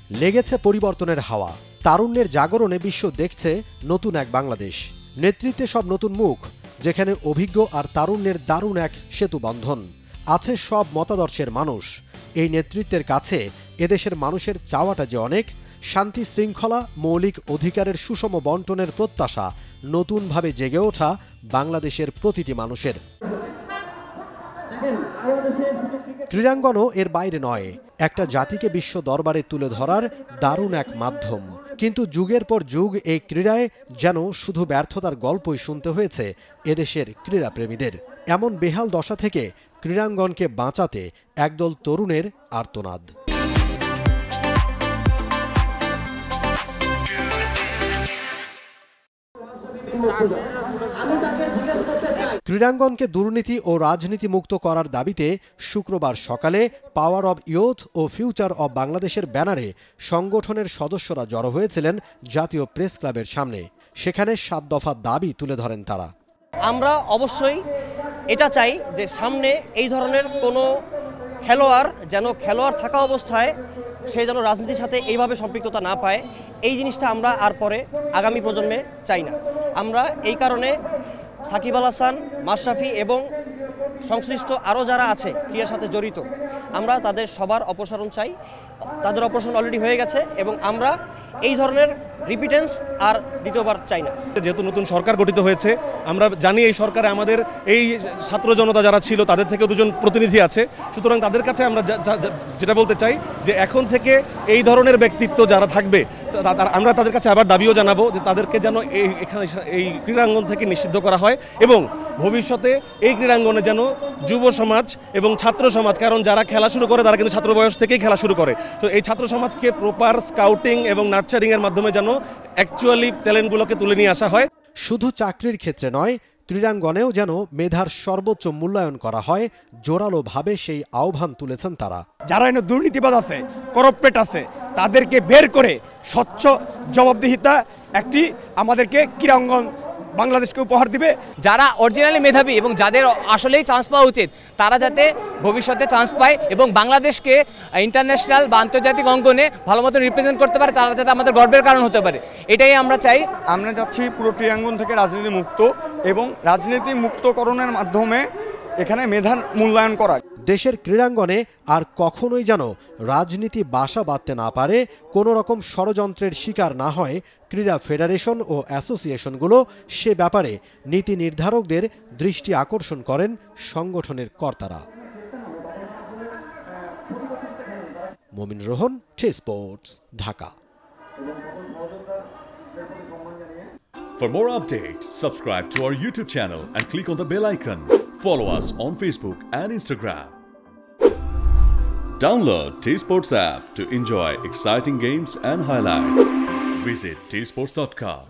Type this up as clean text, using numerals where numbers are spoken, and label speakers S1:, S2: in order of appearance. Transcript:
S1: লেগেছে পরিবর্তনের হাওয়া, তারুণ্যের জাগরণে বিশ্ব দেখছে নতুন এক বাংলাদেশ। নেতৃত্বে সব নতুন মুখ, যেখানে অভিজ্ঞ আর তারুণ্যের দারুণ এক সেতুবন্ধন। আছে সব মতাদর্শের মানুষ। এই নেতৃত্বের কাছে এদেশের মানুষের চাওয়াটা যে অনেক, শান্তি শৃঙ্খলা, মৌলিক অধিকারের সুষম বন্টনের প্রত্যাশা নতুনভাবে জেগে ওঠা বাংলাদেশের প্রতিটি মানুষের। ক্রীড়াঙ্গনও এর বাইরে নয়, একটা জাতিকে বিশ্ব দরবারে তুলে ধরার দারুণ এক মাধ্যম। কিন্তু যুগের পর যুগ এই ক্রীড়ায় যেন শুধু ব্যর্থতার গল্পই শুনতে হয়েছে এদেশের ক্রীড়াপ্রেমীদের। এমন বেহাল দশা থেকে ক্রীড়াঙ্গনকে বাঁচাতে একদল তরুণের আর্তনাদ। ক্রীড়াঙ্গনকে দুর্নীতি ও রাজনীতি মুক্ত করার দাবিতে শুক্রবার সকালে পাওয়ার অব ইয়ুথ ও ফিউচার অব বাংলাদেশের ব্যানারে সংগঠনের সদস্যরা জড়ো হয়েছিলেন জাতীয় প্রেস ক্লাবের সামনে। সেখানে ৭ দফা দাবি তুলে ধরেন তারা।
S2: আমরা অবশ্যই এটা চাই যে সামনে এই ধরনের কোনো খেলোয়াড় যেন খেলোয়াড় থাকা অবস্থায় সে যেন রাজনীতির সাথে এইভাবে সম্পৃক্ততা না পায়, এই জিনিসটা আমরা আর পরে আগামী প্রজন্মে চাই না। আমরা এই কারণে সাকিব আল হাসান, মাশরাফি এবং সংশ্লিষ্ট আরও যারা আছে ক্রীড়ার সাথে জড়িত, আমরা তাদের সবার অপসারণ চাই। তাদের অপসারণ অলরেডি হয়ে গেছে এবং আমরা এই ধরনের রিপিটেন্স আর দ্বিতীয়বার চাই না।
S3: যেহেতু নতুন সরকার গঠিত হয়েছে, আমরা জানি এই সরকারে আমাদের এই ছাত্র জনতা যারা ছিল তাদের থেকে 2 জন প্রতিনিধি আছে। সুতরাং তাদের কাছে আমরা যেটা বলতে চাই যে এখন থেকে এই ধরনের ব্যক্তিত্ব যারা থাকবে আমরা তাদের কাছে আবার দাবিও জানাবো যে তাদেরকে যেন এখানে এই ক্রীড়াঙ্গন থেকে নিষিদ্ধ করা হয় এবং ভবিষ্যতে এই ক্রীড়াঙ্গনে যেন যুব সমাজ এবং ছাত্র সমাজ, কারণ যারা খেলা শুরু করে তারা কিন্তু ছাত্র বয়স থেকেই খেলা শুরু করে, তো এই ছাত্র সমাজকে প্রপার স্কাউটিং এবং নার্চারিংয়ের মাধ্যমে যেন অ্যাকচুয়ালি ট্যালেন্টগুলোকে তুলে নিয়ে আসা হয়।
S1: শুধু চাকরির ক্ষেত্রে নয়, ক্রীড়াঙ্গনেও যেন মেধার সর্বোচ্চ মূল্যায়ন করা হয়, জোরালোভাবে সেই আহ্বান তুলেছেন তারা।
S4: যারা এনে দুর্নীতিবাদ আছে, করপ্টেট আছে, তাদেরকে বের করে স্বচ্ছ জবাবদিহিতা একটি আমাদেরকে ক্রীড়াঙ্গন বাংলাদেশকে উপহার দিবে।
S5: যারা অরিজিনালি মেধাবী এবং যাদের আসলেই চান্স পাওয়া উচিত, তারা যাতে ভবিষ্যতে চান্স পায় এবং বাংলাদেশকে ইন্টারন্যাশনাল বা আন্তর্জাতিক অঙ্গনে ভালো মতো রিপ্রেজেন্ট করতে পারে, তারা যাতে আমাদের গর্বের কারণ হতে পারে, এটাই আমরা চাই।
S4: আমরা চাচ্ছি পুরো ক্রীড়াঙ্গন থেকে রাজনীতি মুক্ত এবং রাজনীতি মুক্তকরণের মাধ্যমে এখানে মেধার মূল্যায়ন করা।
S1: দেশের ক্রীড়াঙ্গনে আর কখনোই যেন রাজনীতি বাসা বাঁধতে না পারে, কোনো রকম ষড়যন্ত্রের শিকার না হয় ক্রীড়া ফেডারেশন ও অ্যাসোসিয়েশনগুলো, সে ব্যাপারে নীতি নির্ধারকদের দৃষ্টি আকর্ষণ করেন সংগঠনের কর্তারা। Momin Rohan, T sports, Dhaka.
S6: For more updates, subscribe to our YouTube channel and click on the bell icon. Follow us on Facebook and Instagram. Download T Sports app to enjoy exciting games and highlights. Visit tsports.com.